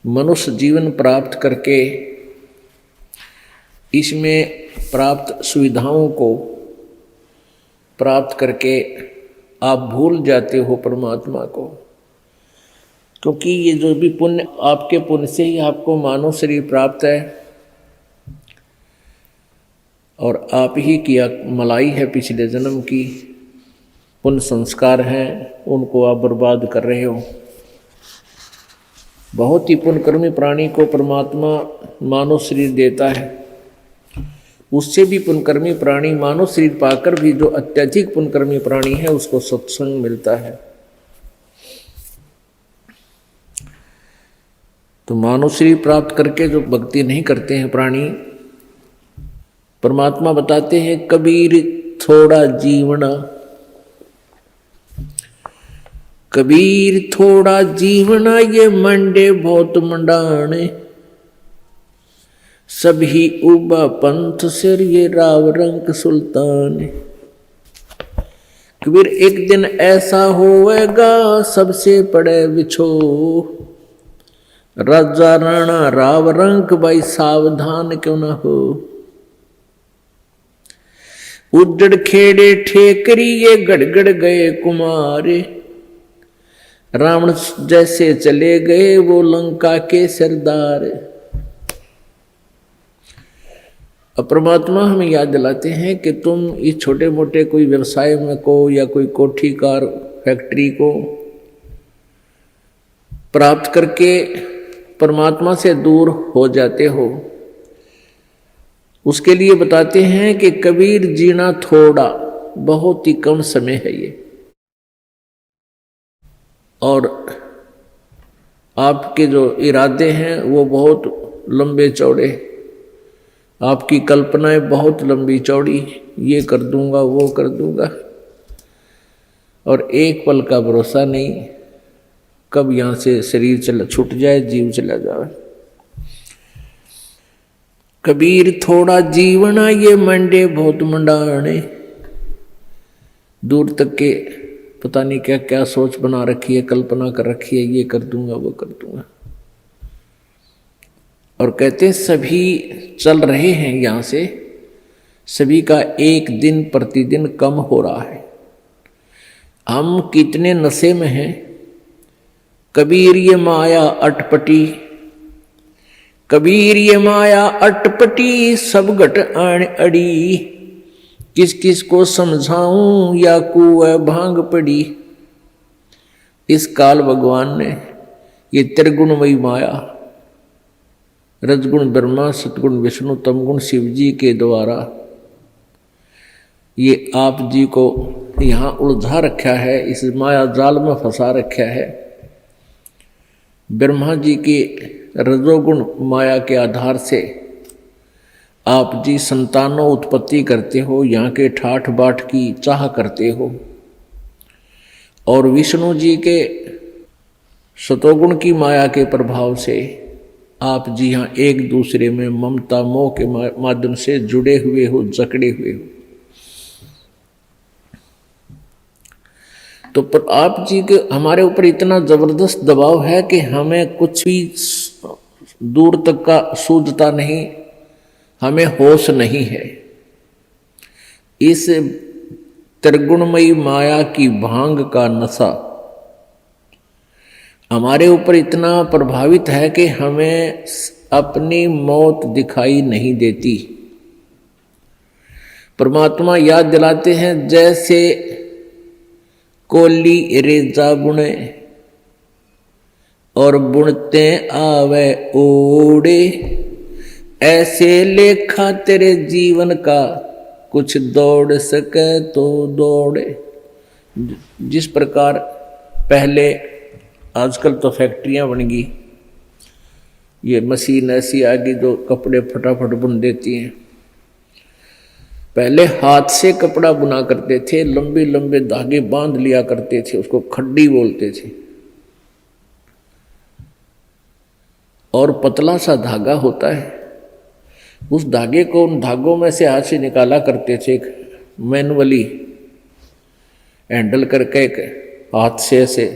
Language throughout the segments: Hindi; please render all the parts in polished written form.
मनुष्य जीवन प्राप्त करके इसमें प्राप्त सुविधाओं को प्राप्त करके आप भूल जाते हो परमात्मा को, क्योंकि ये जो भी पुण्य आपके पुण्य से ही आपको मानव शरीर प्राप्त है और आप ही की मलाई है पिछले जन्म की, पुण्य संस्कार हैं, उनको आप बर्बाद कर रहे हो। बहुत ही पुण्यकर्मी प्राणी को परमात्मा मानव शरीर देता है, उससे भी पुण्यकर्मी प्राणी मानव शरीर पाकर भी जो अत्यधिक पुण्यकर्मी प्राणी है उसको सत्संग मिलता है। तो मानव शरीर प्राप्त करके जो भक्ति नहीं करते हैं प्राणी, परमात्मा बताते हैं कबीर थोड़ा जीवना, कबीर थोड़ा जीवना ये मंडे बहुत मंडाने, सभी उबा पंथ सिर ये राव रंग सुल्तान। कबीर एक दिन ऐसा होएगा सबसे पड़े बिछो, राजा राणा राव रंग भाई सावधान क्यों ना हो। उजड़ खेड़े ठेकरी ये गड़गड़ गए कुमारे, रावण जैसे चले गए वो लंका के सरदार। परमात्मा हमें याद दिलाते हैं कि तुम इस छोटे मोटे कोई व्यवसाय में को या कोई कोठी कार फैक्ट्री को प्राप्त करके परमात्मा से दूर हो जाते हो। उसके लिए बताते हैं कि कबीर जीना थोड़ा, बहुत ही कम समय है ये, और आपके जो इरादे हैं वो बहुत लंबे चौड़े, आपकी कल्पनाएं बहुत लंबी चौड़ी, ये कर दूंगा वो कर दूंगा, और एक पल का भरोसा नहीं कब यहाँ से शरीर छूट जाए, जीव चला जाए। कबीर थोड़ा जीवना ये मंडे बहुत मंडाने, दूर तक के पता नहीं क्या क्या सोच बना रखी है, कल्पना कर रखी है, ये कर दूंगा वो कर दूंगा, और कहते हैं सभी चल रहे हैं यहाँ से, सभी का एक दिन प्रतिदिन कम हो रहा है। हम कितने नशे में हैं। कबीर ये माया अटपटी, कबीर ये माया अटपटी सब घट आण अड़ी, किस किस को समझाऊं या कुएं भांग पड़ी। इस काल भगवान ने ये त्रिगुणमयी माया, रजगुण ब्रह्मा, सतगुण विष्णु, तमगुण शिव जी के द्वारा ये आप जी को यहाँ उलझा रखा है, इस माया जाल में फंसा रखा है। ब्रह्मा जी के रजोगुण माया के आधार से आप जी संतानों उत्पत्ति करते हो, यहाँ के ठाठ बाट की चाह करते हो, और विष्णु जी के सतोगुण की माया के प्रभाव से आप जी हाँ एक दूसरे में ममता मोह के माध्यम से जुड़े हुए हो, जकड़े हुए हो। तो पर आप जी के हमारे ऊपर इतना जबरदस्त दबाव है कि हमें कुछ भी दूर तक का सूझता नहीं, हमें होश नहीं है। इस त्रिगुणमयी माया की भांग का नशा हमारे ऊपर इतना प्रभावित है कि हमें अपनी मौत दिखाई नहीं देती। परमात्मा याद दिलाते हैं जैसे कोली रेजा बुने और बुनते आवे ओड़े, ऐसे लेखा तेरे जीवन का कुछ दौड़ सके तो दौड़े। जिस प्रकार पहले, आजकल तो फैक्ट्रियां बन गई, ये मशीन ऐसी आ गई जो कपड़े फटाफट बुन देती हैं। पहले हाथ से कपड़ा बुना करते थे, लंबे लंबे धागे बांध लिया करते थे, उसको खड्डी बोलते थे, और पतला सा धागा होता है, उस धागे को उन धागों में से हाथ से निकाला करते थे, मैनुअली हैंडल करके एक हाथ से ऐसे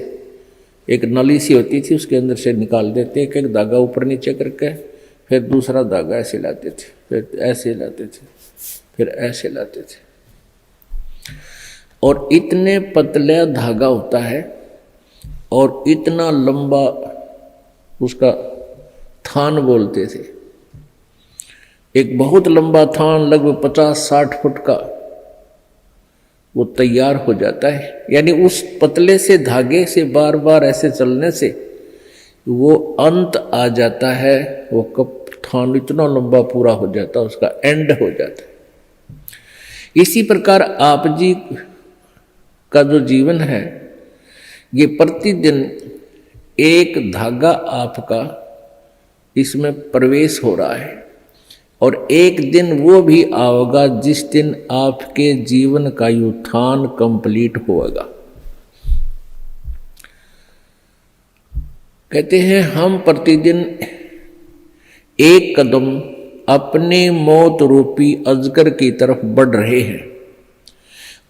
एक नली सी होती थी, उसके अंदर से निकाल देते, एक एक धागा ऊपर नीचे करके, फिर दूसरा धागा ऐसे लाते थे, फिर ऐसे लाते थे, फिर ऐसे लाते थे। और इतने पतला धागा होता है और इतना लंबा उसका थान बोलते थे। एक बहुत लंबा थान लगभग 50-60 फुट का वो तैयार हो जाता है। यानी उस पतले से धागे से बार बार ऐसे चलने से वो अंत आ जाता है, वो कब थान इतना लंबा पूरा हो जाता है, उसका एंड हो जाता है। इसी प्रकार आप जी का जो जीवन है, ये प्रतिदिन एक धागा आपका इसमें प्रवेश हो रहा है और एक दिन वो भी आएगा जिस दिन आपके जीवन का उत्थान कंप्लीट होगा। कहते हैं हम प्रतिदिन एक कदम अपने मौत रूपी अजगर की तरफ बढ़ रहे हैं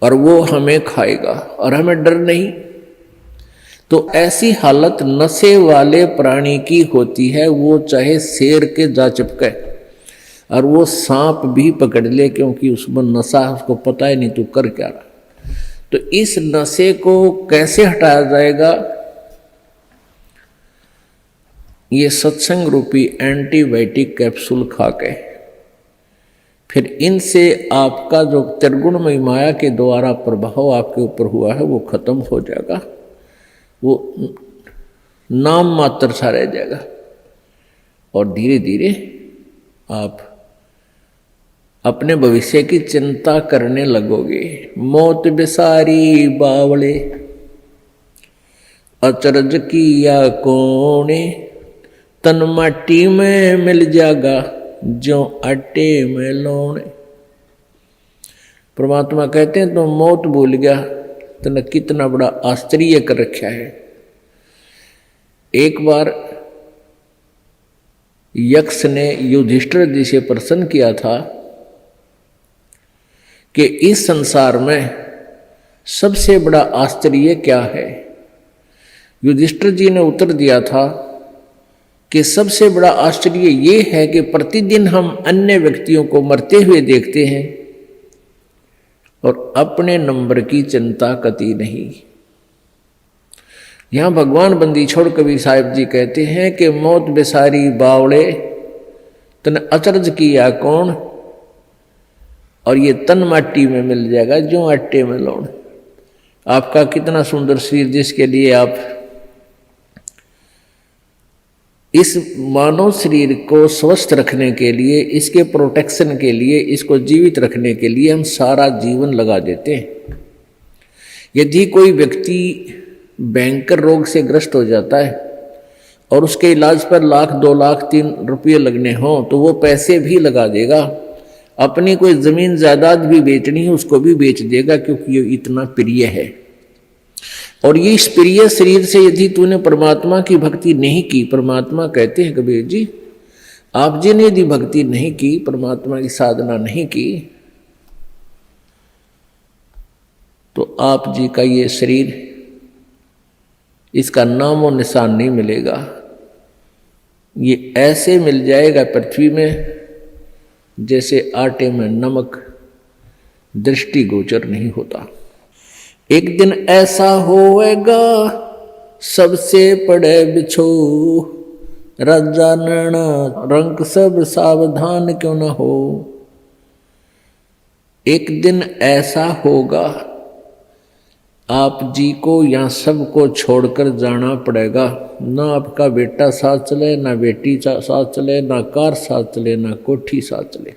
और वो हमें खाएगा और हमें डर नहीं। तो ऐसी हालत नशे वाले प्राणी की होती है, वो चाहे शेर के जा चिपके और वो सांप भी पकड़ ले, क्योंकि उसमें नशा, उसको पता ही नहीं तू कर क्या रहा। तो इस नशे को कैसे हटाया जाएगा? ये सत्संग रूपी एंटीबायोटिक कैप्सूल खा के, फिर इनसे आपका जो त्रिगुणमयी माया के द्वारा प्रभाव आपके ऊपर हुआ है वो खत्म हो जाएगा, वो नाम मात्र सा रह जाएगा और धीरे धीरे आप अपने भविष्य की चिंता करने लगोगे। मौत बिसारी बावले अचरज किया कोने, तन माटी में मिल जाएगा जो आटे में लौने। परमात्मा कहते हैं तो मौत भूल गया, तने कितना बड़ा आश्चर्य कर रखा है। एक बार यक्ष ने युधिष्ठिर जी से प्रश्न किया था कि इस संसार में सबसे बड़ा आश्चर्य क्या है? युधिष्ठिर जी ने उत्तर दिया था कि सबसे बड़ा आश्चर्य ये है कि प्रतिदिन हम अन्य व्यक्तियों को मरते हुए देखते हैं और अपने नंबर की चिंता कती नहीं। यहां भगवान बंदी छोड़ कबीर साहिब जी कहते हैं कि मौत बेसारी बावड़े तन अचरज किया कौन, और ये तन माटी में मिल जाएगा जो आटे में लौण। आपका कितना सुंदर शरीर, जिसके लिए आप इस मानव शरीर को स्वस्थ रखने के लिए, इसके प्रोटेक्शन के लिए, इसको जीवित रखने के लिए हम सारा जीवन लगा देते हैं। यदि कोई व्यक्ति भयंकर रोग से ग्रस्त हो जाता है और उसके इलाज पर 1 लाख 2 लाख 3 रुपये लगने हों तो वो पैसे भी लगा देगा। अपनी कोई जमीन जायदाद भी बेचनी है उसको भी बेच देगा, क्योंकि ये इतना प्रिय है। और ये इस प्रिय शरीर से यदि तूने परमात्मा की भक्ति नहीं की, परमात्मा कहते हैं कबीर जी, आप जी ने यदि भक्ति नहीं की, परमात्मा की साधना नहीं की, तो आप जी का ये शरीर, इसका नामो निशान नहीं मिलेगा। ये ऐसे मिल जाएगा पृथ्वी में जैसे आटे में नमक, दृष्टिगोचर नहीं होता। एक दिन ऐसा होएगा सबसे पड़े बिछो, राजा नैना रंक सब सावधान क्यों न हो। एक दिन ऐसा होगा आप जी को यहाँ सबको छोड़कर जाना पड़ेगा। ना आपका बेटा साथ चले, ना बेटी साथ चले, ना कार साथ चले, ना कोठी साथ चले।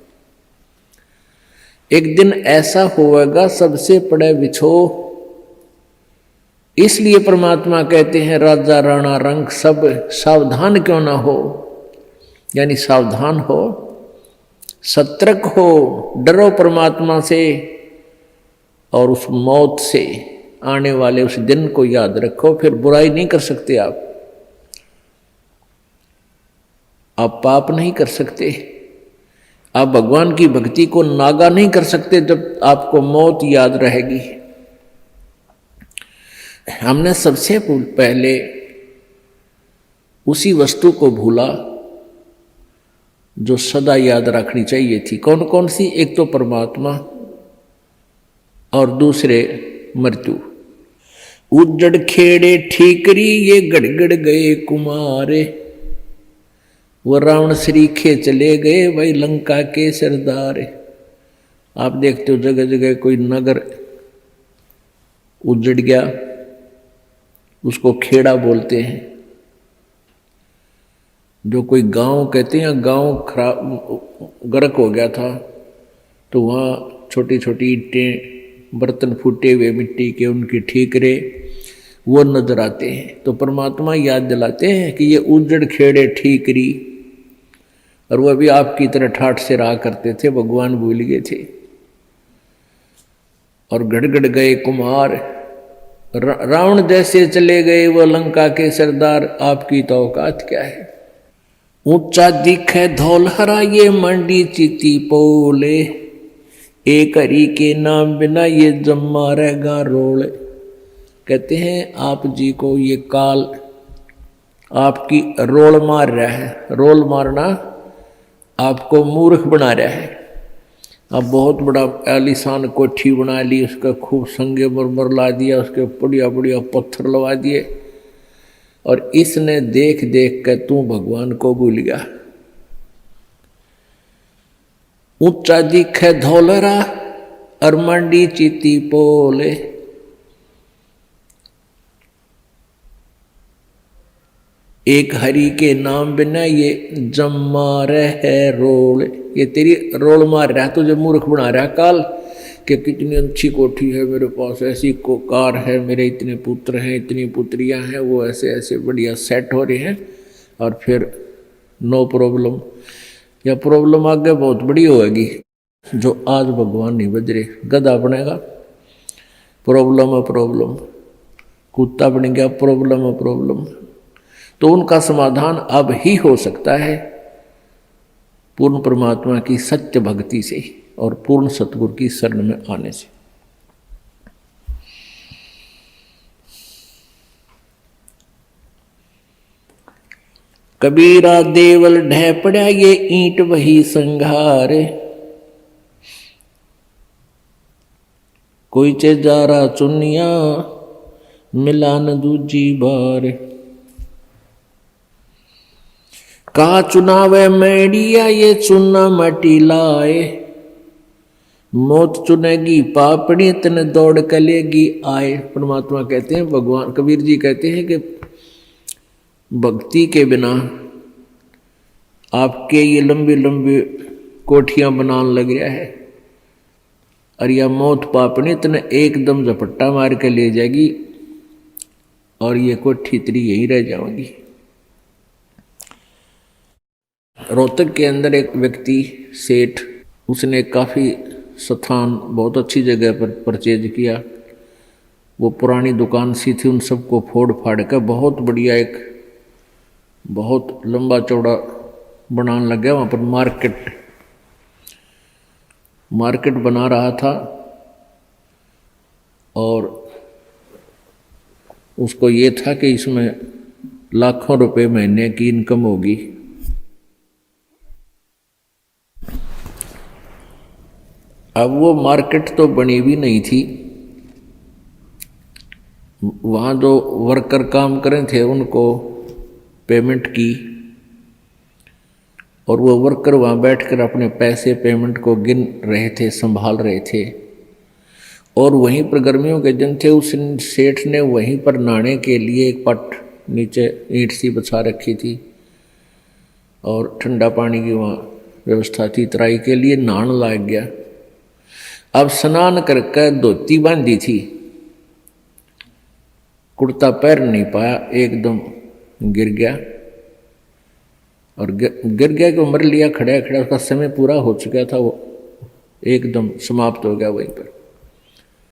एक दिन ऐसा होगा सबसे पड़े बिछो। इसलिए परमात्मा कहते हैं राजा राणा रंग सब सावधान क्यों ना हो, यानी सावधान हो, सतर्क हो, डरो परमात्मा से और उस मौत से आने वाले उस दिन को याद रखो। फिर बुराई नहीं कर सकते आप पाप नहीं कर सकते, आप भगवान की भक्ति को नागा नहीं कर सकते जब आपको मौत याद रहेगी। हमने सबसे पहले उसी वस्तु को भूला जो सदा याद रखनी चाहिए थी। कौन कौन सी? एक तो परमात्मा और दूसरे मृत्यु। उज्जड़ खेड़े ठीकरी ये गड़गड़ गए कुमारे, वो रावण श्रीखे चले गए भाई लंका के सरदार। आप देखते हो जगह जगह कोई नगर उजड़ गया, उसको खेड़ा बोलते हैं। जो कोई गांव कहते हैं, गांव खराब गर्क हो गया था तो वहाँ छोटी छोटी ईंटें, बर्तन फूटे हुए मिट्टी के, उनके ठीकरे वो नजर आते हैं। तो परमात्मा याद दिलाते हैं कि ये उजड़ खेड़े ठीकरी, और वह भी आपकी तरह ठाठ से रहा करते थे, भगवान भूल गए थे। और गड़गड़ गए कुमार, रावण जैसे चले गए वो लंका के सरदार, आपकी तो औकात क्या है। ऊंचा दिखे धौल हरा ये मंडी चिति पोले, एक हरि के नाम बिना ये जम्मा रहेगा रोल। कहते हैं आप जी को ये काल आपकी रोल मार रहा है। रोल मारना आपको मूर्ख बना रहा है। अब बहुत बड़ा आलीशान कोठी बना ली, उसका खूब संगे मरमर ला दिया, उसके बढ़िया बढ़िया पत्थर लगा दिए, और इसने देख देख कर तू भगवान को भूल गया। ऊंचा दिखे धौलरा और मंडी चिति पोले, एक हरि के नाम बिना ये जम्मा रहे रोल। ये तेरी रोल मार रहा है, तुझे मूर्ख बना रहा है काल कि कितनी अच्छी कोठी है मेरे पास, ऐसी को कार है, मेरे इतने पुत्र हैं, इतनी पुत्रियां हैं, वो ऐसे ऐसे बढ़िया सेट हो रहे हैं, और फिर नो प्रॉब्लम, या प्रॉब्लम आगे बहुत बड़ी होगी। जो आज भगवान नहीं बज रहे, गधा बनेगा प्रॉब्लम है प्रॉब्लम, कुत्ता बन गया प्रॉब्लम है प्रॉब्लम। तो उनका समाधान अब ही हो सकता है पूर्ण परमात्मा की सत्य भक्ति से और पूर्ण सतगुरु की शरण में आने से। कबीरा देवल ढह पड़ा ये ईंट वही संघारे, कोई चे जारा चुनिया मिला न दूजी बार। कहा चुनावे मैडिया ये चुना मटी लाए, मौत चुनेगी पापड़ी तन दौड़ कलेगी आए। परमात्मा कहते हैं, भगवान कबीर जी कहते हैं कि भक्ति के बिना आपके ये लंबी लंबी कोठियां बनाने लग रहा है, और यह मौत पापड़ी तन एकदम झपट्टा मार के ले जाएगी, और ये कोठी तेरी यहीं रह जाओगी। रोहतक के अंदर एक व्यक्ति सेठ, उसने काफ़ी स्थान बहुत अच्छी जगह पर परचेज किया। वो पुरानी दुकान सी थी, उन सबको फोड़ फाड़ कर बहुत बढ़िया एक बहुत लंबा चौड़ा बनाने लग गया। वहाँ पर मार्केट बना रहा था, और उसको ये था कि इसमें लाखों रुपए महीने की इनकम होगी। अब वो मार्केट तो बनी भी नहीं थी, वहाँ जो वर्कर काम कर रहे थे उनको पेमेंट की, और वो वर्कर वहाँ बैठकर अपने पैसे पेमेंट को गिन रहे थे, संभाल रहे थे। और वहीं पर गर्मियों के दिन थे, उस सेठ ने वहीं पर नहाने के लिए एक पट नीचे ईंट सी बिछा रखी थी, और ठंडा पानी की वहाँ व्यवस्था थी। तराई के लिए नहाने लग गया। अब स्नान करके धोती बांधी थी, कुर्ता पैर नहीं पाया, एकदम गिर गया, और गिर गया कि मर लिया खड़ा खड़ा। उसका समय पूरा हो चुका था, वो एकदम समाप्त हो गया वहीं पर।